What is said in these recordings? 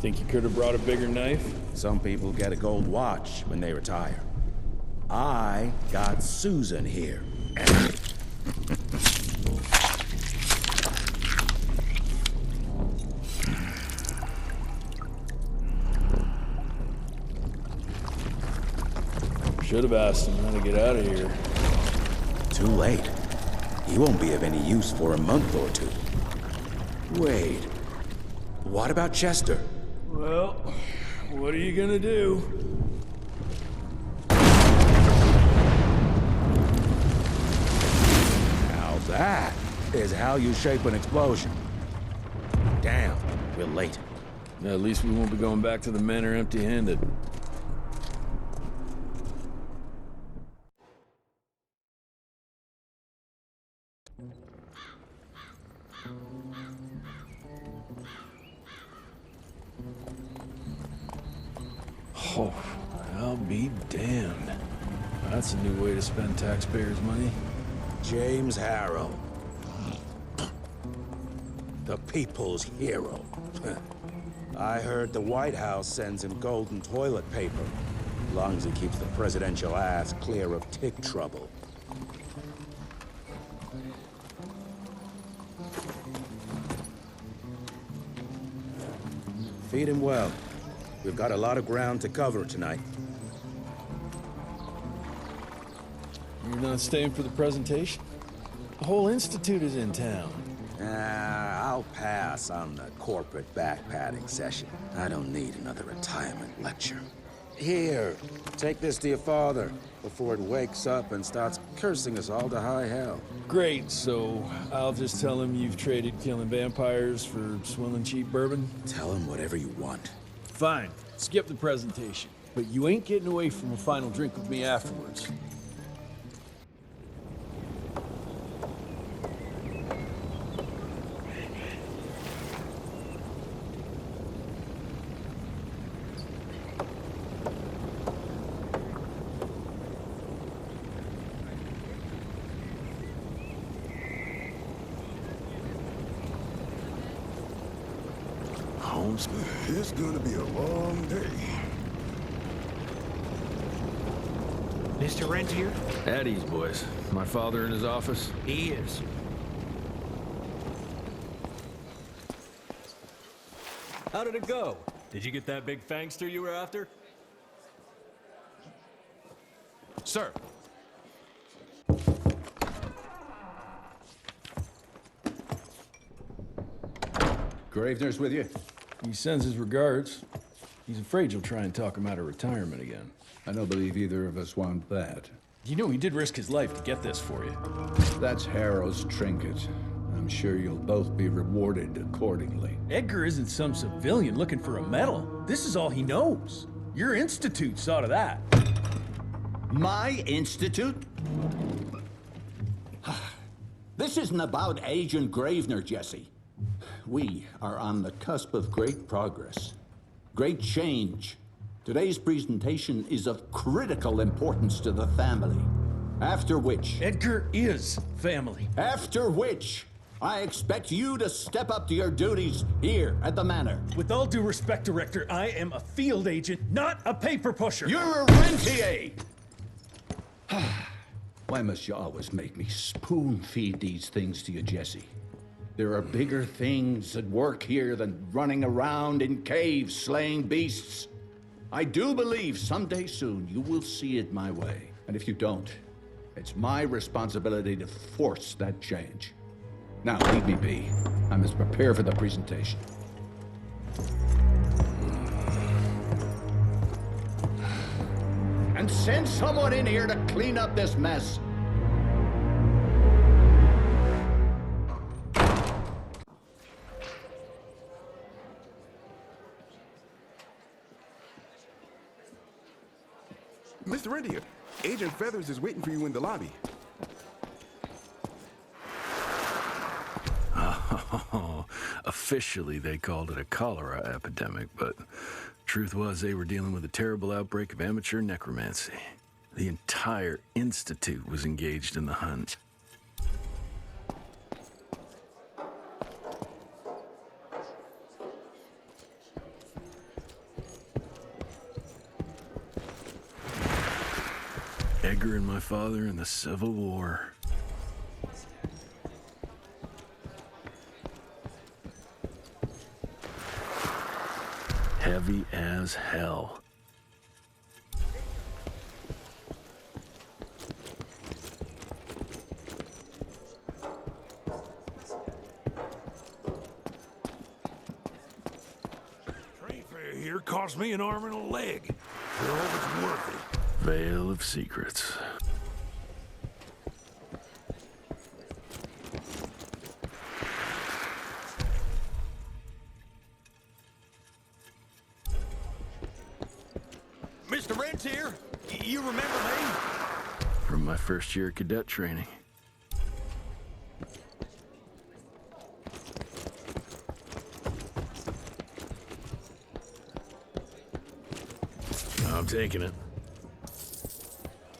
Think you could have brought a bigger knife? Some people get a gold watch when they retire. I got Susan here. Should have asked him how to get out of here. Too late. He won't be of any use for a month or two. Wait. What about Chester? Well, what are you gonna do? Now that is how you shape an explosion. Damn, we're late. At least we won't be going back to the manor empty-handed. Oh, I'll be damned. That's a new way to spend taxpayers' money. James Harrow. The people's hero. I heard the White House sends him golden toilet paper, as long as he keeps the presidential ass clear of tick trouble. Feed him well. We've got a lot of ground to cover tonight. You're not staying for the presentation? The whole institute is in town. I'll pass on the corporate backpatting session. I don't need another retirement lecture. Here, take this to your father before it wakes up and starts cursing us all to high hell. Great, so I'll just tell him you've traded killing vampires for swilling cheap bourbon? Tell him whatever you want. Fine, skip the presentation. But you ain't getting away from a final drink with me afterwards. Holmes? It's gonna be a long day. Mr. Rentier? At ease, boys. My father in his office? He is. How did it go? Did you get that big fangster you were after? Sir. Gravener's with you? He sends his regards. He's afraid you'll try and talk him out of retirement again. I don't believe either of us want that. You know he did risk his life to get this for you. That's Harrow's trinket. I'm sure you'll both be rewarded accordingly. Edgar isn't some civilian looking for a medal. This is all he knows. Your institute saw to that. My institute? This isn't about Agent Gravener, Jesse. We are on the cusp of great progress, great change. Today's presentation is of critical importance to the family. After which... Edgar is family. After which, I expect you to step up to your duties here at the Manor. With all due respect, Director, I am a field agent, not a paper pusher. You're a rentier! Why must you always make me spoon-feed these things to you, Jesse? There are bigger things at work here than running around in caves slaying beasts. I do believe someday soon you will see it my way. And if you don't, it's my responsibility to force that change. Now, leave me be. I must prepare for the presentation. And send someone in here to clean up this mess. Mr. Rentier, Agent Feathers is waiting for you in the lobby. Officially, they called it a cholera epidemic, but truth was they were dealing with a terrible outbreak of amateur necromancy. The entire institute was engaged in the hunt. Edgar and my father in the Civil War. Heavy as hell. Train fare here cost me an arm and a leg. Sure hope it's worth it. Veil of Secrets. Mr. Rentier, you remember me? From my first year of cadet training. I'm taking it.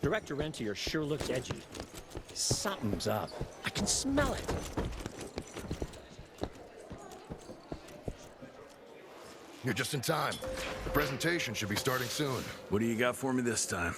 Director Rentier sure looks edgy. Something's up. I can smell it. You're just in time. The presentation should be starting soon. What do you got for me this time?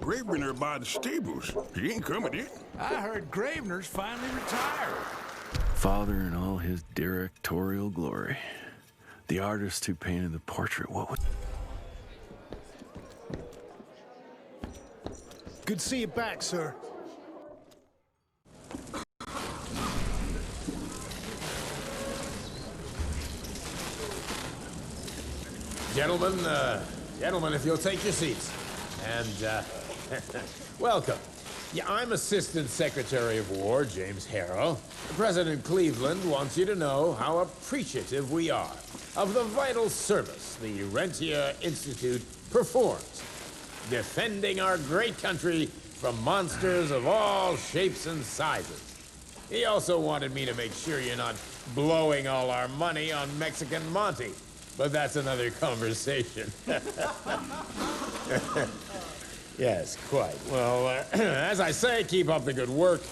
Gravener by the stables. He ain't coming in. I heard Gravener's finally retired. Father in all his directorial glory. The artist who painted the portrait, what was... Good to see you back, sir. Gentlemen, if you'll take your seats. And, welcome. Yeah, I'm Assistant Secretary of War, James Harrow. President Cleveland wants you to know how appreciative we are of the vital service the Rentier Institute performs, defending our great country from monsters of all shapes and sizes. He also wanted me to make sure you're not blowing all our money on Mexican Monty, but that's another conversation. Yes, quite. Well, as I say, keep up the good work.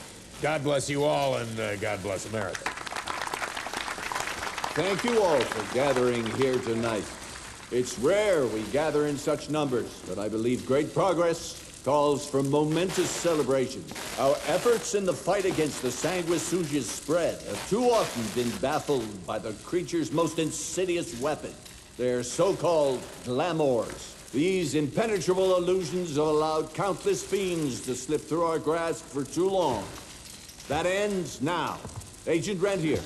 God bless you all, and God bless America. Thank you all for gathering here tonight. It's rare we gather in such numbers, but I believe great progress calls for momentous celebration. Our efforts in the fight against the sanguisuga's spread have too often been baffled by the creature's most insidious weapon, their so-called glamours. These impenetrable illusions have allowed countless fiends to slip through our grasp for too long. That ends now. Agent Rentier,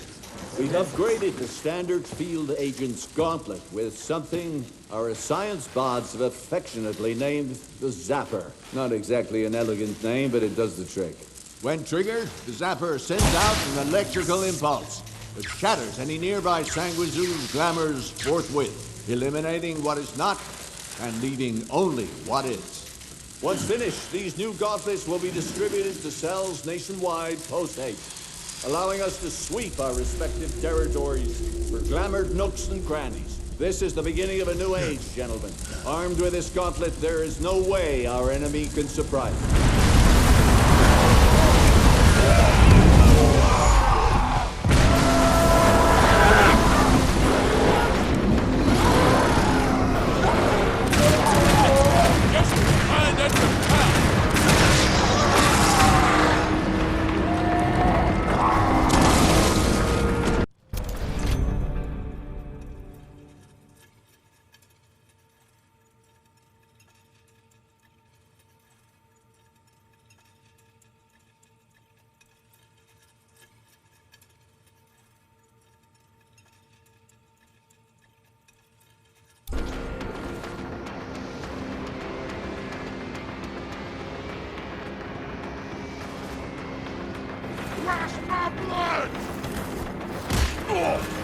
we've upgraded the standard field agent's gauntlet with something our science bots have affectionately named the Zapper. Not exactly an elegant name, but it does the trick. When triggered, the Zapper sends out an electrical impulse that shatters any nearby Sanguizu's glamours forthwith, eliminating what is not and leaving only what is. Once finished, these new gauntlets will be distributed to cells nationwide post-haste, allowing us to sweep our respective territories for glamored nooks and crannies. This is the beginning of a new age, gentlemen. Armed with this gauntlet, there is no way our enemy can surprise us. Where's my blood? Oh.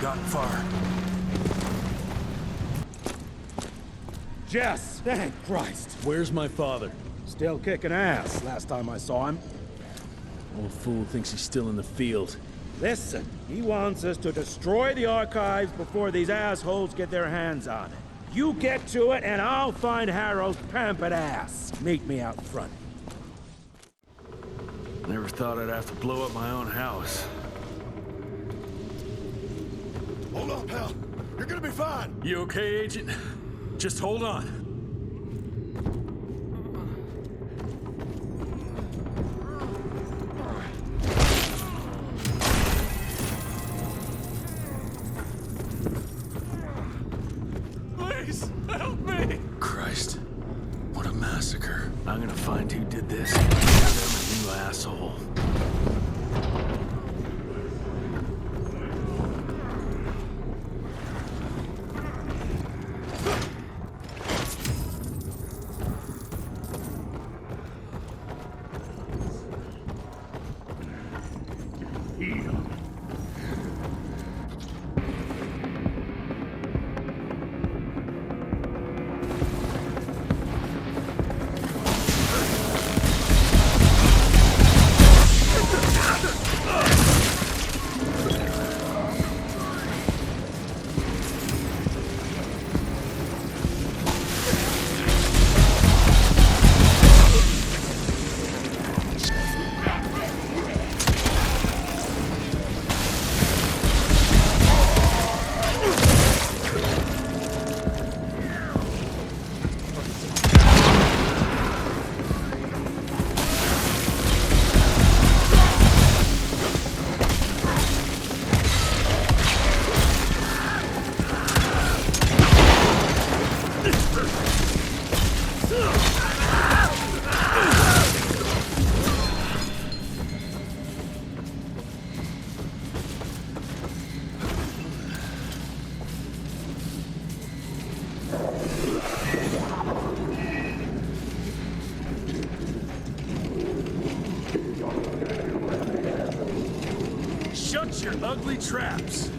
gotten far. Jess! Thank Christ! Where's my father? Still kicking ass, last time I saw him. Old fool thinks he's still in the field. Listen, he wants us to destroy the archives before these assholes get their hands on it. You get to it, and I'll find Harrow's pampered ass. Meet me out front. Never thought I'd have to blow up my own house. Hold on, pal. You're gonna be fine. You okay, Agent? Just hold on. Please, help me! Christ, what a massacre. I'm gonna find who did this and give them a new asshole. Shut your ugly traps!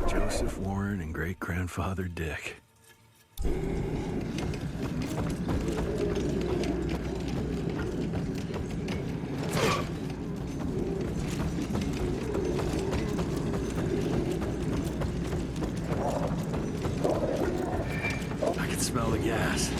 Joseph Warren and great-grandfather Dick. I can smell the gas.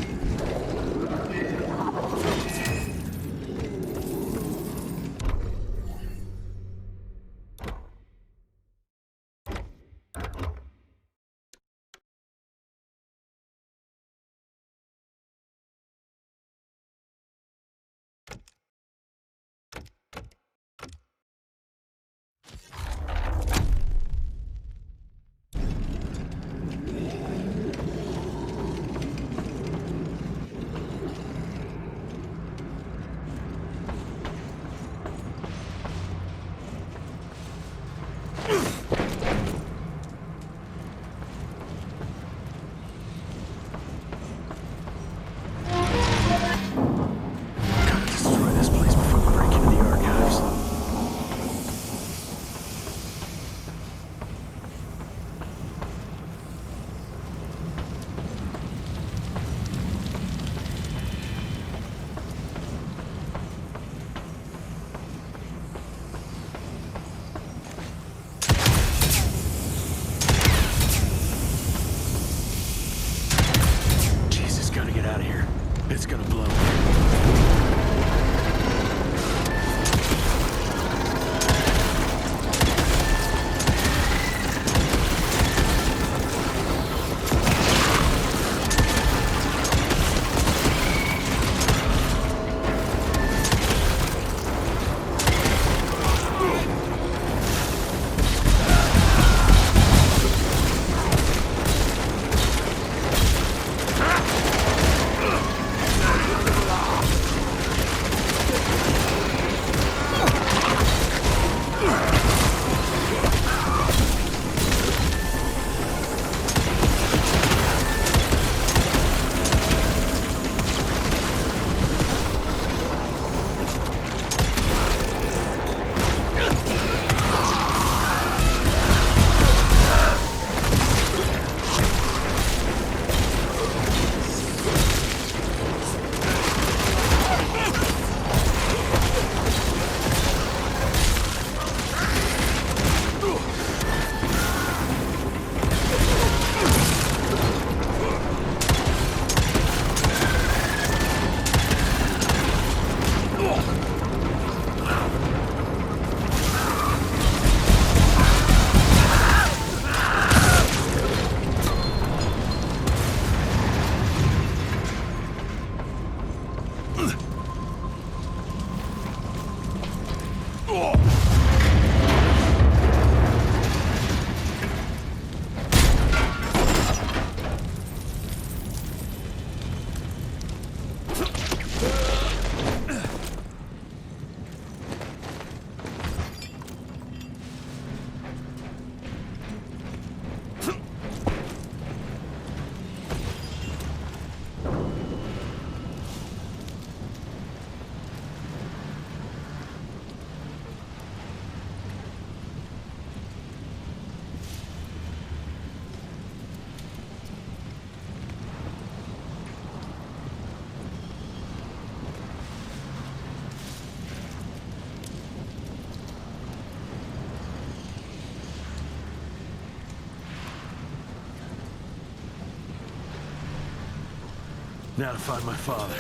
Now to find my father.